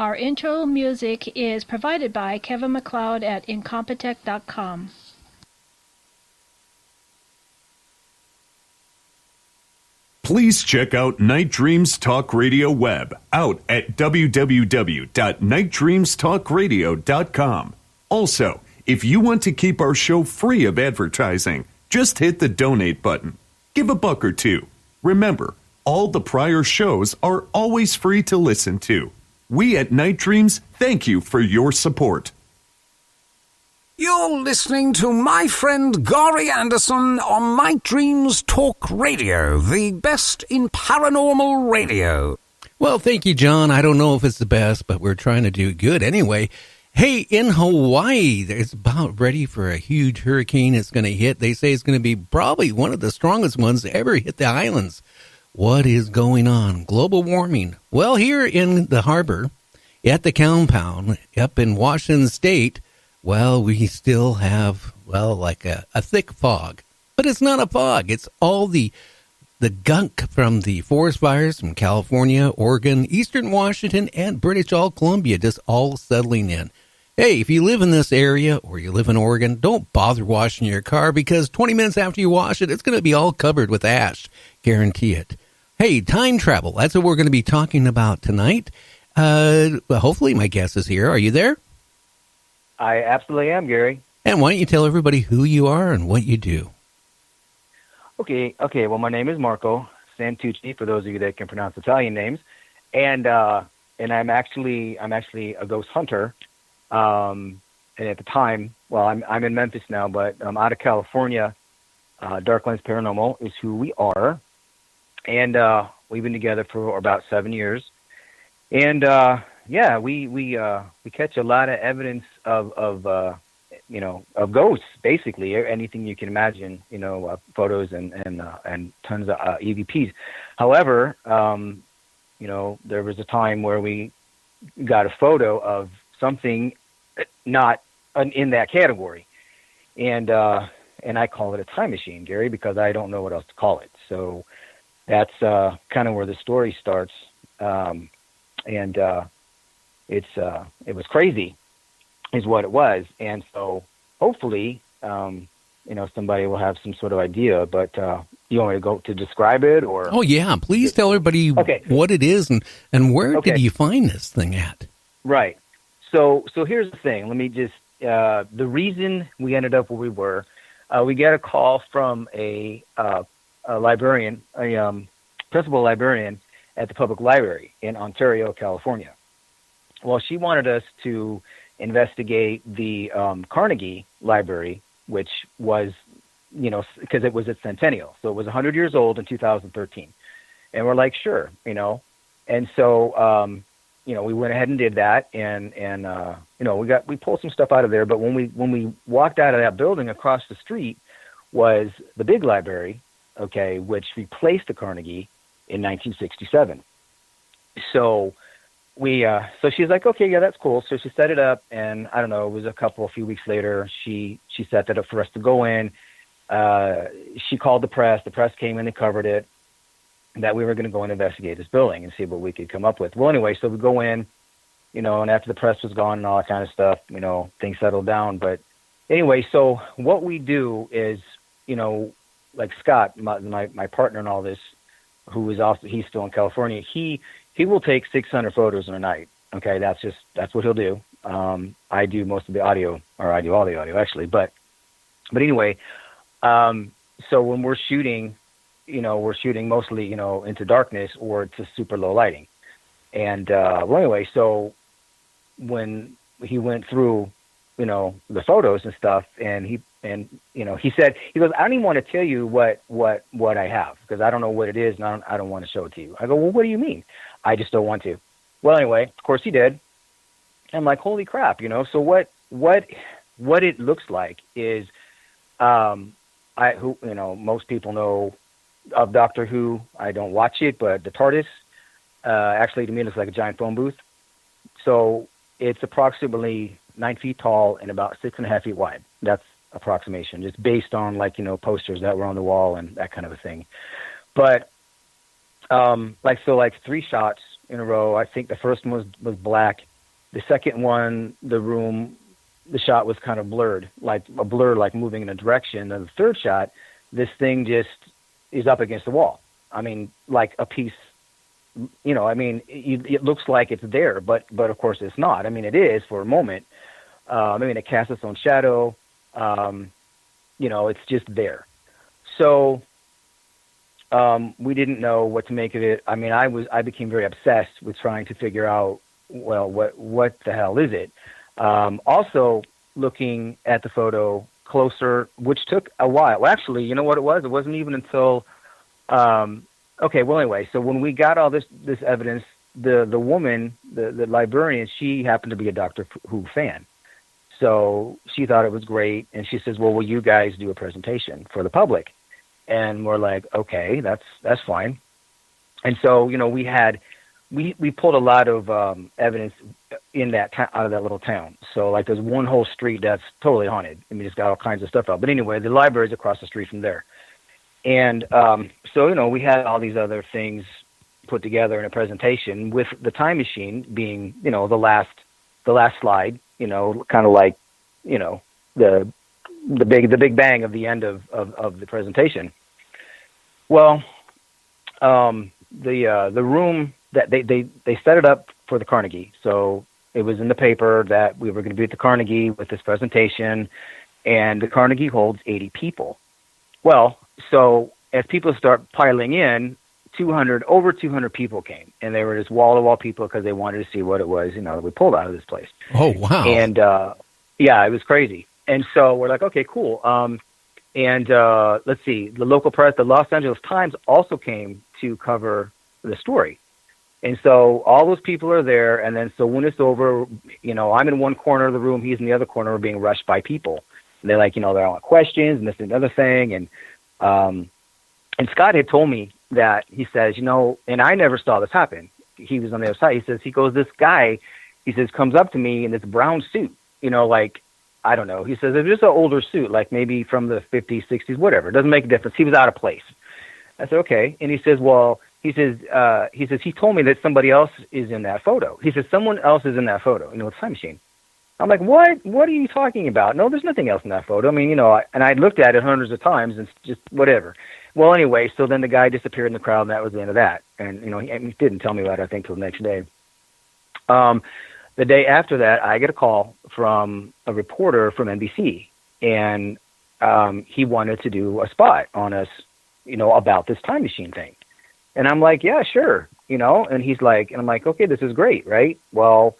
Our intro music is provided by Kevin MacLeod at Incompetech.com. Please check out Night Dreams Talk Radio web out at www.nightdreamstalkradio.com. Also, if you want to keep our show free of advertising, just hit the donate button. Give $1 or $2. Remember, all the prior shows are always free to listen to. We at Night Dreams thank you for your support. You're listening to my friend Gary Anderson on Night Dreams Talk Radio, the best in paranormal radio. Well, thank you, John. I don't know if it's the best, but we're trying to do good anyway. Hey, in Hawaii, it's about ready for a huge hurricane. It's going to hit. They say it's going to be probably one of the strongest ones to ever hit the islands. What is going on? Global warming. Well, here in the harbor, at the compound, up in Washington State, well, we still have, like a thick fog. But it's not a fog. It's all the gunk from the forest fires from California, Oregon, Eastern Washington, and British Columbia just all settling in. Hey, if you live in this area or you live in Oregon, don't bother washing your car because 20 minutes after you wash it, it's going to be all covered with ash. Guarantee it. Hey, time travel. That's what we're going to be talking about tonight. Well, hopefully my guest is here. Are you there? I absolutely am, Gary. And why don't you tell everybody who you are and what you do? Okay. Well, my name is Marco Santucci, for those of you that can pronounce Italian names, and I'm actually a ghost hunter. And at the time, well, I'm in Memphis now, but I'm out of California. Darklands Paranormal is who we are, and we've been together for about 7 years. And we catch a lot of evidence of ghosts, basically anything you can imagine, photos and tons of EVPs. However, there was a time where we got a photo of something not in that category, and I call it a time machine, Gary, because I don't know what else to call it. So that's kind of where the story starts. It was crazy is what it was. And so hopefully, somebody will have some sort of idea, but you want me to go to describe it or? Oh yeah, please tell everybody what it is and where did you find this thing at? Right. So here's the thing. Let me just, the reason we ended up where we were, we got a call from a librarian, principal librarian at the public library in Ontario, California. Well, she wanted us to investigate the Carnegie Library, which was, because it was its centennial. So it was 100 years old in 2013. And we're like, sure, And so, we went ahead and did that. And we pulled some stuff out of there. But when we walked out of that building, across the street was the big library, which replaced the Carnegie in 1967. So so she's like, okay, yeah, that's cool. So she set it up, and I don't know, it was a few weeks later, she set that up for us to go in. She called the press. The press came in and covered it, that we were going to go and investigate this building and see what we could come up with. Well, anyway, so we go in, and after the press was gone and all that kind of stuff, things settled down. But anyway, so what we do is, like Scott, my partner in all this, who is also, he's still in California, he will take 600 photos in a night. Okay, that's what he'll do. I do most of the audio, or I do all the audio actually. But anyway, so when we're shooting, we're shooting mostly, into darkness or to super low lighting. And well, anyway, so when he went through, the photos and stuff, and he said, he goes, I don't even want to tell you what I have, because I don't know what it is, and I don't want to show it to you. I go, well, what do you mean? I just don't want to. Well, anyway, of course he did. I'm like, holy crap, So what it looks like is, most people know of Doctor Who. I don't watch it, but the TARDIS, actually to me looks like a giant phone booth. So it's approximately 9 feet tall and about 6.5 feet wide. That's approximation, just based on posters that were on the wall and that kind of a thing. But like 3 shots in a row. I think the first one was black, The second one, the shot was kind of blurred, like a blur, like moving in a direction. And the third shot, this thing just is up against the wall. I mean, like a piece, I mean, it looks like it's there, but of course it's not. I mean, it is for a moment. I mean, it casts its own shadow. It's just there. So we didn't know what to make of it. I mean, I became very obsessed with trying to figure out, well, what the hell is it? Also looking at the photo closer, which took a while. Well, actually, you know what it was? It wasn't even until, anyway, so when we got all this evidence, the woman, the librarian, she happened to be a Doctor Who fan. So she thought it was great. And she says, well, will you guys do a presentation for the public? And we're like, okay, that's fine. And so, we pulled a lot of evidence in that out of that little town. So like there's one whole street that's totally haunted. I mean, it's got all kinds of stuff out. But anyway, the library's across the street from there. And so, we had all these other things put together in a presentation with the time machine being, the last slide, kind of like, the big bang of the end of the presentation. Well, the room that they set it up for the Carnegie. So it was in the paper that we were going to be at the Carnegie with this presentation, and the Carnegie holds 80 people. Well, so as people start piling in, over 200 people came, and they were just wall-to-wall people because they wanted to see what it was, that we pulled out of this place. Oh, wow. And, yeah, it was crazy. And so we're like, okay, cool. Let's see, the local press, the Los Angeles Times, also came to cover the story. And so all those people are there, and then so when it's over, I'm in one corner of the room, he's in the other corner, we're being rushed by people. And they're like, they're all questions, and this and another thing, and Scott had told me that, he says, and I never saw this happen. He was on the other side. He goes, this guy, comes up to me in this brown suit, like, I don't know. He says, it's just an older suit, like maybe from the 50s, 60s, whatever. It doesn't make a difference. He was out of place. I said, okay. And he says, he told me that somebody else is in that photo. He says, someone else is in that photo, with the time machine. I'm like, what? What are you talking about? No, there's nothing else in that photo. I mean, and I looked at it hundreds of times and just whatever. Well, anyway, so then the guy disappeared in the crowd, and that was the end of that. And, he didn't tell me about it, I think, till the next day. The day after that, I get a call from a reporter from NBC, and he wanted to do a spot on us, about this time machine thing. And I'm like, yeah, sure, and he's like, and I'm like, okay, this is great, right? Well,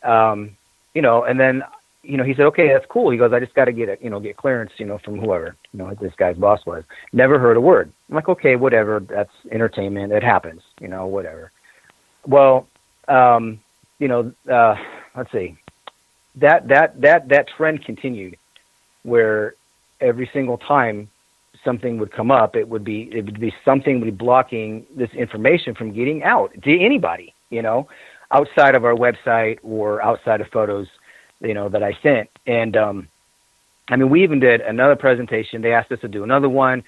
and then, he said, okay, that's cool. He goes, I just got to get clearance, from whoever, this guy's boss was. Never heard a word. I'm like, okay, whatever. That's entertainment. It happens, whatever. Well, let's see, that trend continued, where every single time something would come up, it would be something would be blocking this information from getting out to anybody, outside of our website or outside of photos, that I sent. And, I mean, we even did another presentation. They asked us to do another one.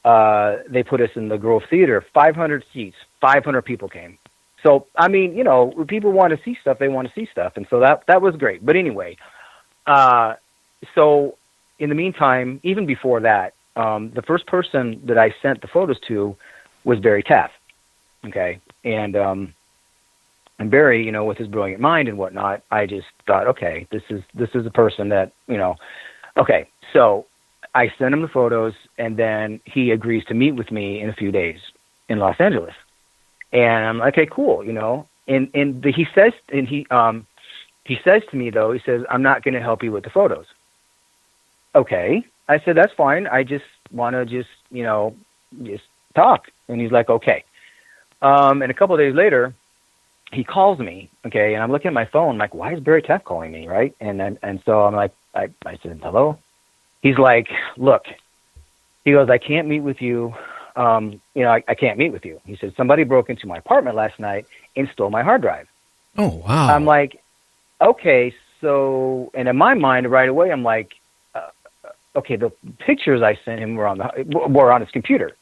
They put us in the Grove Theater, 500 seats, 500 people came. So, I mean, when people want to see stuff, they want to see stuff. And so that was great. But anyway, so in the meantime, even before that, the first person that I sent the photos to was Barry Taft. Okay. And Barry, with his brilliant mind and whatnot, I just thought, okay, this is a person that, okay. So I sent him the photos, and then he agrees to meet with me in a few days in Los Angeles. And I'm like, okay, cool, and he says to me, though, he says, I'm not going to help you with the photos. Okay. I said, that's fine. I just want to just talk. And he's like, okay. And a couple of days later, he calls me. Okay. And I'm looking at my phone, like, why is Barry Taft calling me? Right. And so I'm like, I said, hello. He's like, look, he goes, I can't meet with you. I can't meet with you. He said, somebody broke into my apartment last night and stole my hard drive. Oh, wow. I'm like, okay. So, and in my mind right away, I'm like, okay, the pictures I sent him were on his computer.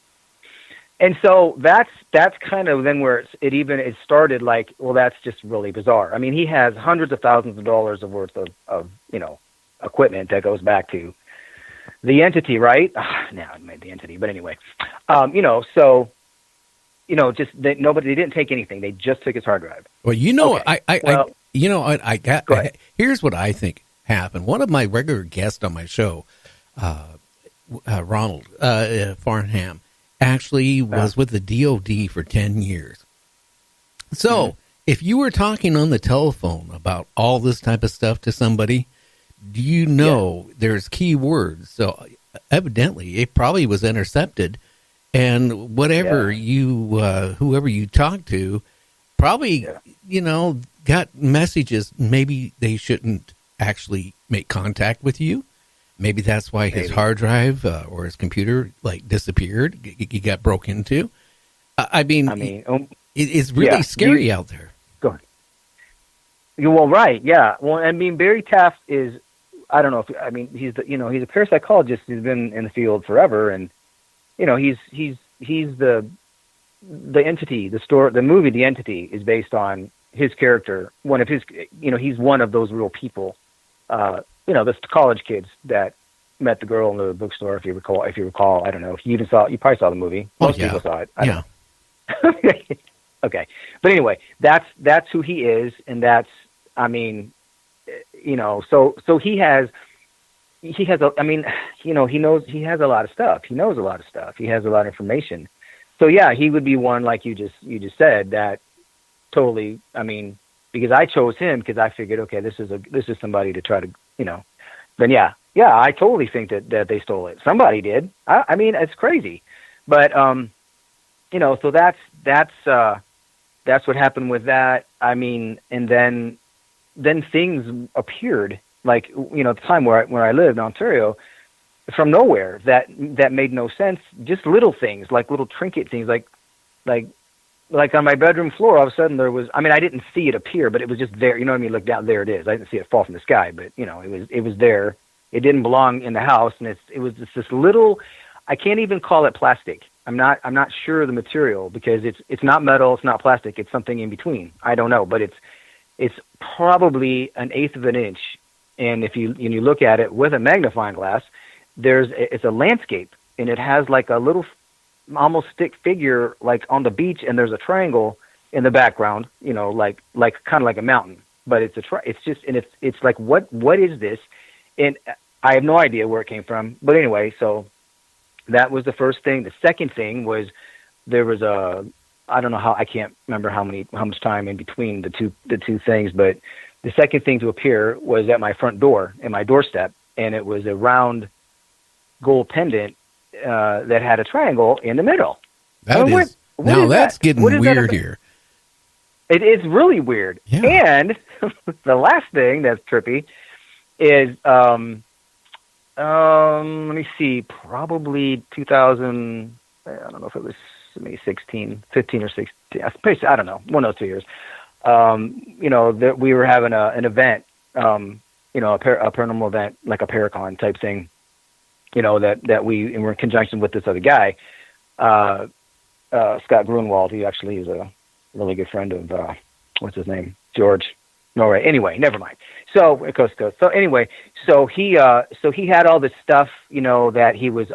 And so that's kind of then where it started like, well, that's just really bizarre. I mean, he has hundreds of thousands of dollars of worth of equipment that goes back to the entity, right? No, I made the entity, but anyway, just that they didn't take anything. They just took his hard drive. Well, Go ahead. Here's what I think happened. One of my regular guests on my show, Ronald Farnham, actually was with the DOD for 10 years. So if you were talking on the telephone about all this type of stuff to somebody, there's key words. So evidently it probably was intercepted, and whoever you talked to probably, got messages. Maybe they shouldn't actually make contact with you. Maybe that's why his hard drive or his computer disappeared. He got broke into. It's really scary out there. Go ahead. Well, right, yeah. Well, I mean, Barry Taft is. I don't know if he's a parapsychologist who's been in the field forever, and he's the entity. The movie The Entity is based on his character. One of his, he's one of those real people. The college kids that met the girl in the bookstore. If you recall, I don't know if you probably saw the movie. Most people saw it. I don't know. Okay. But anyway, that's who he is. And that's, so he has he has a lot of stuff. He knows a lot of stuff. He has a lot of information. So yeah, he would be one, like you just said, that totally, because I chose him because I figured, okay, this is somebody to try to, then yeah, I totally think that they stole it. Somebody did. It's crazy, but, so that's what happened with that. And then things appeared, like, at the time where I lived in Ontario, from nowhere, that made no sense. Just little things, like little trinket things, like on my bedroom floor, all of a sudden there was, I didn't see it appear, but it was just there. You know what I mean? Look down, there it is. I didn't see it fall from the sky, but it was there. It didn't belong in the house. And it was just this little, I can't even call it plastic. I'm not sure the material, because it's not metal. It's not plastic. It's something in between. I don't know, but it's probably 1/8 of an inch. And if you look at it with a magnifying glass, it's a landscape, and it has like a little almost stick figure, like on the beach, and there's a triangle in the background, like kind of like a mountain, but it's like, what is this? And I have no idea where it came from, but anyway, so that was the first thing. The second thing was, there was I don't know how, I can't remember how much time in between the two things, but the second thing to appear was at my front door, in my doorstep, and it was a round gold pendant that had a triangle in the middle. That's getting weird here. It is really weird. Yeah. And the last thing that's trippy is, let me see, probably 2000, I don't know if it was maybe 15 or 16, I don't know, one of those 2 years. That we were having an event, a paranormal event, like a Paracon type thing, that we were in conjunction with this other guy, Scott Grunwald, who actually is a really good friend of, what's his name? George. No, right. Anyway, never mind. So it goes. So anyway, so he had all this stuff, that he was